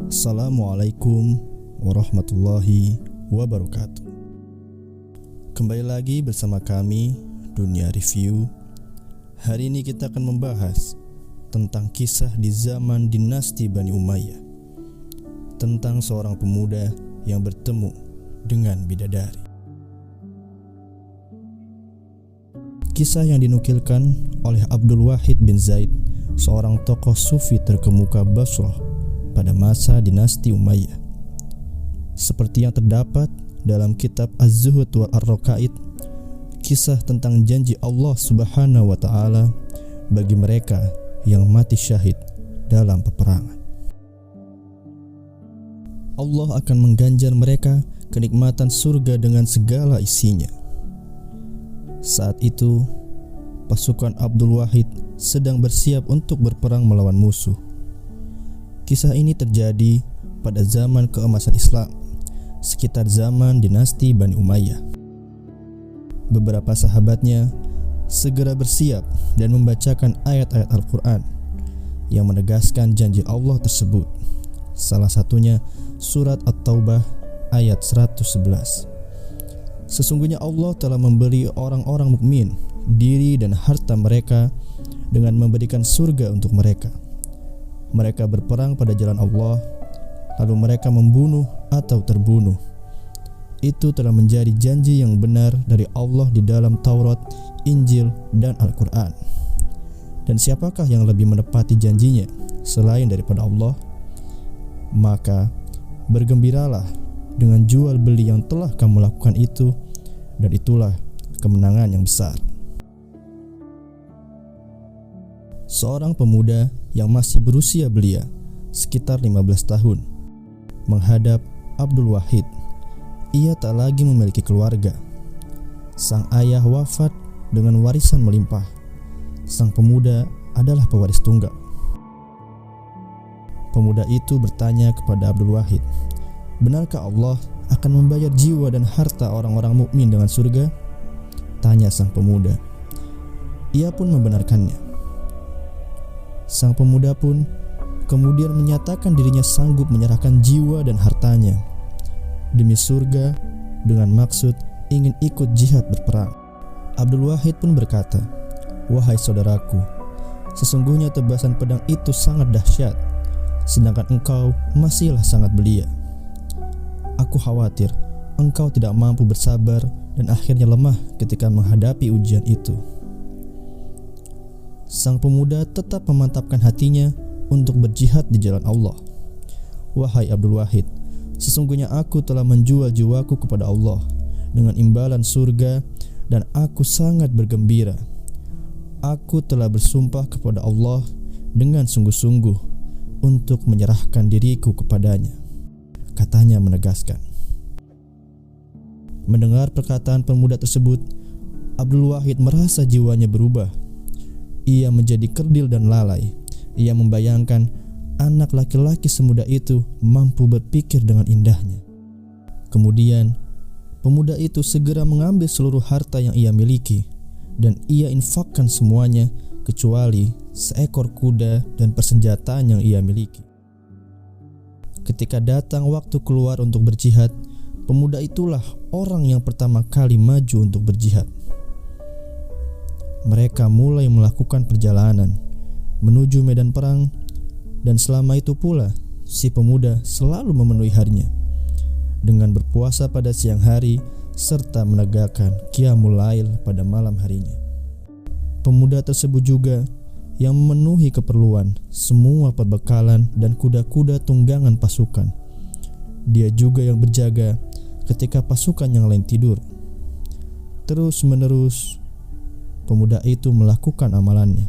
Assalamualaikum warahmatullahi wabarakatuh. Kembali lagi bersama kami Dunia Review. Hari ini kita akan membahas tentang kisah di zaman dinasti Bani Umayyah, tentang seorang pemuda yang bertemu dengan bidadari. Kisah yang dinukilkan oleh Abdul Wahid bin Zaid, seorang tokoh sufi terkemuka Basrah pada masa dinasti Umayyah. Seperti yang terdapat dalam kitab Az-Zuhud wa Ar-Raqaid, kisah tentang janji Allah Subhanahu wa taala bagi mereka yang mati syahid dalam peperangan. Allah akan mengganjar mereka kenikmatan surga dengan segala isinya. Saat itu, pasukan Abdul Wahid sedang bersiap untuk berperang melawan musuh. Kisah ini terjadi pada zaman keemasan Islam, sekitar zaman dinasti Bani Umayyah. Beberapa sahabatnya segera bersiap dan membacakan ayat-ayat Al-Quran yang menegaskan janji Allah tersebut. Salah satunya surat At-Taubah ayat 111. Sesungguhnya Allah telah memberi orang-orang mukmin diri dan harta mereka dengan memberikan surga untuk mereka. Mereka berperang pada jalan Allah, lalu mereka membunuh atau terbunuh. Itu telah menjadi janji yang benar dari Allah di dalam Taurat, Injil, dan Al-Quran. Dan siapakah yang lebih menepati janjinya selain daripada Allah? Maka bergembiralah dengan jual beli yang telah kamu lakukan itu, dan itulah kemenangan yang besar. Seorang pemuda yang masih berusia belia, sekitar 15 tahun, menghadap Abdul Wahid. Ia tak lagi memiliki keluarga. Sang ayah wafat dengan warisan melimpah. Sang pemuda adalah pewaris tunggal. Pemuda itu bertanya kepada Abdul Wahid, "Benarkah Allah akan membayar jiwa dan harta orang-orang mukmin dengan surga?" Tanya sang pemuda. Ia pun membenarkannya. Sang pemuda pun kemudian menyatakan dirinya sanggup menyerahkan jiwa dan hartanya demi surga dengan maksud ingin ikut jihad berperang. Abdul Wahid pun berkata, "Wahai saudaraku, sesungguhnya tebasan pedang itu sangat dahsyat, sedangkan engkau masihlah sangat belia. Aku khawatir engkau tidak mampu bersabar dan akhirnya lemah ketika menghadapi ujian itu." Sang pemuda tetap memantapkan hatinya untuk berjihad di jalan Allah. "Wahai Abdul Wahid, sesungguhnya aku telah menjual jiwaku kepada Allah dengan imbalan surga dan aku sangat bergembira. Aku telah bersumpah kepada Allah dengan sungguh-sungguh untuk menyerahkan diriku kepadanya," katanya menegaskan. Mendengar perkataan pemuda tersebut, Abdul Wahid merasa jiwanya berubah. Ia menjadi kerdil dan lalai. Ia membayangkan anak laki-laki semuda itu mampu berpikir dengan indahnya. Kemudian, pemuda itu segera mengambil seluruh harta yang ia miliki dan ia infakkan semuanya kecuali seekor kuda dan persenjataan yang ia miliki. Ketika datang waktu keluar untuk berjihad, pemuda itulah orang yang pertama kali maju untuk berjihad. Mereka mulai melakukan perjalanan menuju medan perang, dan selama itu pula si pemuda selalu memenuhi harinya dengan berpuasa pada siang hari serta menegakkan qiyamul lail pada malam harinya. Pemuda tersebut juga yang memenuhi keperluan semua perbekalan dan kuda-kuda tunggangan pasukan. Dia juga yang berjaga ketika pasukan yang lain tidur. Terus-menerus pemuda itu melakukan amalannya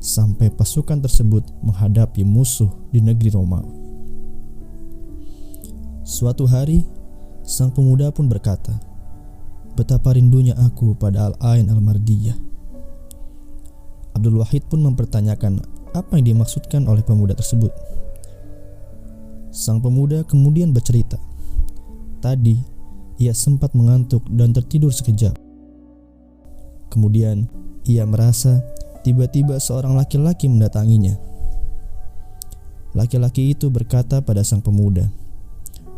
sampai pasukan tersebut menghadapi musuh di negeri Romawi. Suatu hari, sang pemuda pun berkata, "Betapa rindunya aku pada Al-Ain Al-Mardiyah." Abdul Wahid pun mempertanyakan apa yang dimaksudkan oleh pemuda tersebut. Sang pemuda kemudian bercerita, tadi ia sempat mengantuk dan tertidur sekejap. Kemudian ia merasa tiba-tiba seorang laki-laki mendatanginya. Laki-laki itu berkata pada sang pemuda,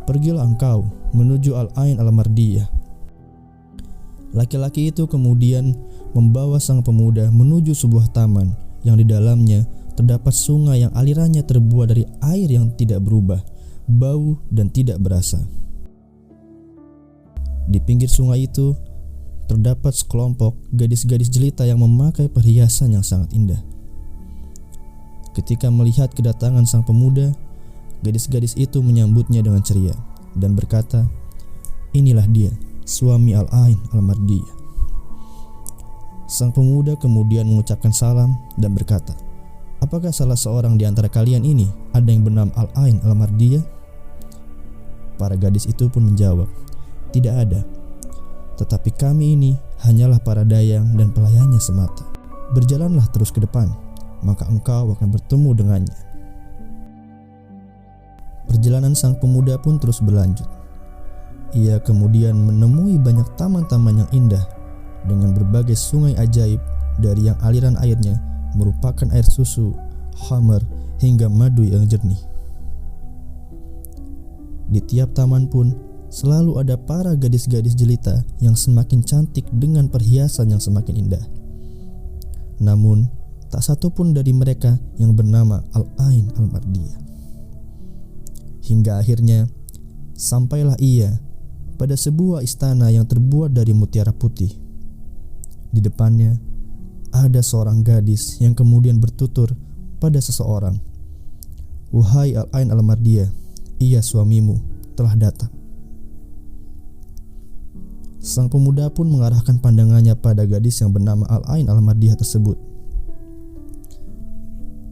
"Pergilah engkau menuju Al-Ain Al-Mardiyah." Laki-laki itu kemudian membawa sang pemuda menuju sebuah taman yang di dalamnya terdapat sungai yang alirannya terbuat dari air yang tidak berubah, bau dan tidak berasa. Di pinggir sungai itu terdapat sekelompok gadis-gadis jelita yang memakai perhiasan yang sangat indah. Ketika melihat kedatangan sang pemuda, gadis-gadis itu menyambutnya dengan ceria dan berkata, "Inilah dia, suami Al-Ain Al-Mardiyah." Sang pemuda kemudian mengucapkan salam dan berkata, "Apakah salah seorang di antara kalian ini ada yang bernama Al-Ain Al-Mardiyah?" Para gadis itu pun menjawab, "Tidak ada. Tetapi kami ini hanyalah para dayang dan pelayannya semata. Berjalanlah terus ke depan, maka engkau akan bertemu dengannya." Perjalanan sang pemuda pun terus berlanjut. Ia kemudian menemui banyak taman-taman yang indah dengan berbagai sungai ajaib dari yang aliran airnya merupakan air susu, khamar, hingga madu yang jernih. Di tiap taman pun selalu ada para gadis-gadis jelita yang semakin cantik dengan perhiasan yang semakin indah. Namun, tak satu pun dari mereka yang bernama Al-Ain Al-Mardiyah. Hingga akhirnya, sampailah ia pada sebuah istana yang terbuat dari mutiara putih. Di depannya, ada seorang gadis yang kemudian bertutur pada seseorang, "Wahai Al-Ain Al-Mardiyah, ia suamimu telah datang." Sang pemuda pun mengarahkan pandangannya pada gadis yang bernama Al-Ain Al-Mardiyah tersebut.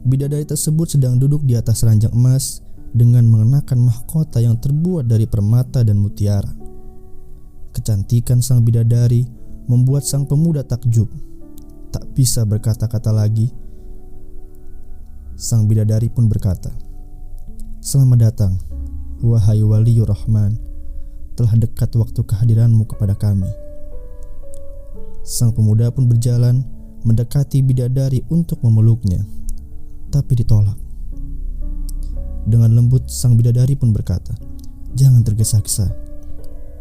Bidadari tersebut sedang duduk di atas ranjang emas dengan mengenakan mahkota yang terbuat dari permata dan mutiara. Kecantikan sang bidadari membuat sang pemuda takjub, tak bisa berkata-kata lagi. Sang bidadari pun berkata, "Selamat datang, wahai Waliyur Rahman. Telah dekat waktu kehadiranmu kepada kami." Sang pemuda pun berjalan mendekati bidadari untuk memeluknya, tapi ditolak. Dengan lembut sang bidadari pun berkata, "Jangan tergesa-gesa.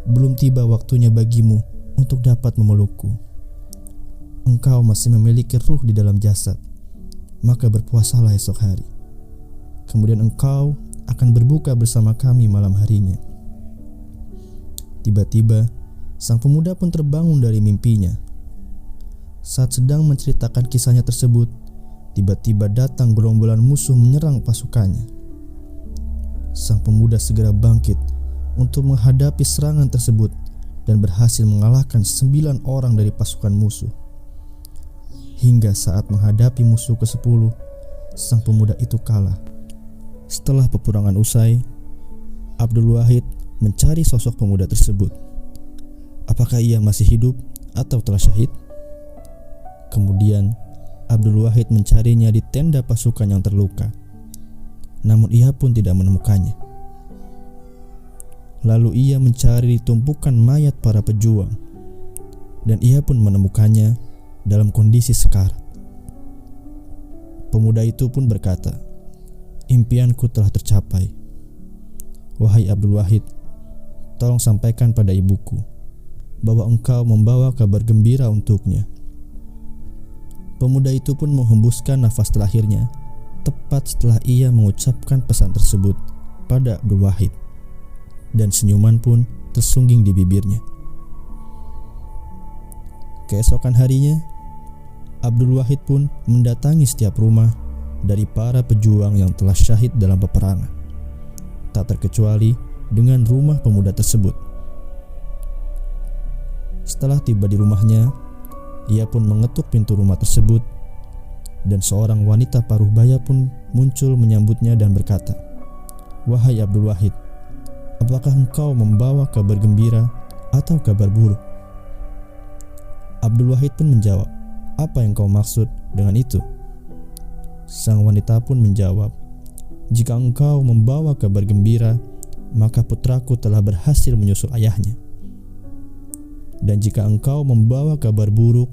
Belum tiba waktunya bagimu untuk dapat memelukku. Engkau masih memiliki ruh di dalam jasad, maka berpuasalah esok hari. Kemudian engkau akan berbuka bersama kami malam harinya." Tiba-tiba, sang pemuda pun terbangun dari mimpinya. Saat sedang menceritakan kisahnya tersebut, tiba-tiba datang gerombolan musuh menyerang pasukannya. Sang pemuda segera bangkit untuk menghadapi serangan tersebut dan berhasil mengalahkan 9 orang dari pasukan musuh. Hingga saat menghadapi musuh ke-10, sang pemuda itu kalah. Setelah peperangan usai, Abdul Wahid mencari sosok pemuda tersebut. Apakah ia masih hidup atau telah syahid? Kemudian Abdul Wahid mencarinya di tenda pasukan yang terluka, namun ia pun tidak menemukannya. Lalu ia mencari di tumpukan mayat para pejuang, dan ia pun menemukannya dalam kondisi sekarat. Pemuda itu pun berkata, "Impianku telah tercapai. Wahai Abdul Wahid, tolong sampaikan pada ibuku bahwa engkau membawa kabar gembira untuknya." Pemuda itu pun menghembuskan nafas terakhirnya tepat setelah ia mengucapkan pesan tersebut pada Abdul Wahid, dan senyuman pun tersungging di bibirnya. Keesokan harinya, Abdul Wahid pun mendatangi setiap rumah dari para pejuang yang telah syahid dalam peperangan, tak terkecuali dengan rumah pemuda tersebut. Setelah tiba di rumahnya, ia pun mengetuk pintu rumah tersebut, dan seorang wanita paruh baya pun muncul menyambutnya dan berkata, "Wahai Abdul Wahid, apakah engkau membawa kabar gembira atau kabar buruk?" Abdul Wahid pun menjawab, "Apa yang kau maksud dengan itu?" Sang wanita pun menjawab, "Jika engkau membawa kabar gembira, maka putraku telah berhasil menyusul ayahnya. Dan jika engkau membawa kabar buruk,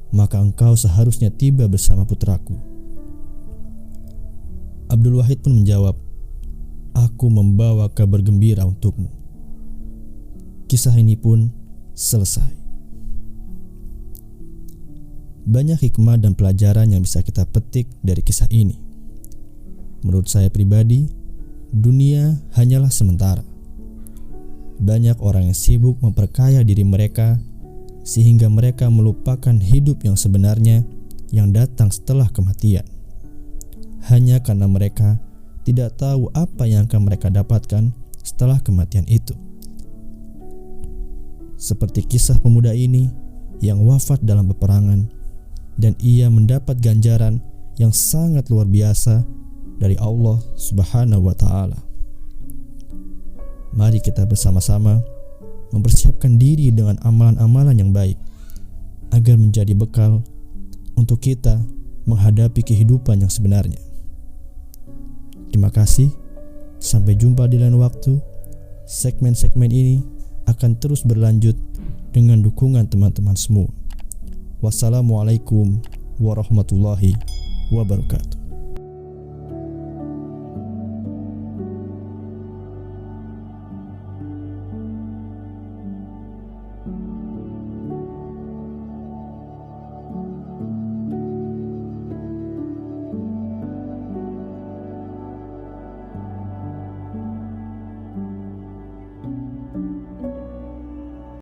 maka engkau seharusnya tiba bersama putraku." Abdul Wahid pun menjawab, "Aku membawa kabar gembira untukmu." Kisah ini pun selesai. Banyak hikmah dan pelajaran yang bisa kita petik dari kisah ini. Menurut saya pribadi, dunia hanyalah sementara. Banyak orang yang sibuk memperkaya diri mereka sehingga mereka melupakan hidup yang sebenarnya yang datang setelah kematian. Hanya karena mereka tidak tahu apa yang akan mereka dapatkan setelah kematian itu. Seperti kisah pemuda ini yang wafat dalam peperangan dan ia mendapat ganjaran yang sangat luar biasa dari Allah Subhanahu wa Ta'ala. Mari kita bersama-sama mempersiapkan diri dengan amalan-amalan yang baik agar menjadi bekal untuk kita menghadapi kehidupan yang sebenarnya. Terima kasih. Sampai jumpa di lain waktu. Segmen-segmen ini akan terus berlanjut dengan dukungan teman-teman semua. Wassalamualaikum warahmatullahi wabarakatuh.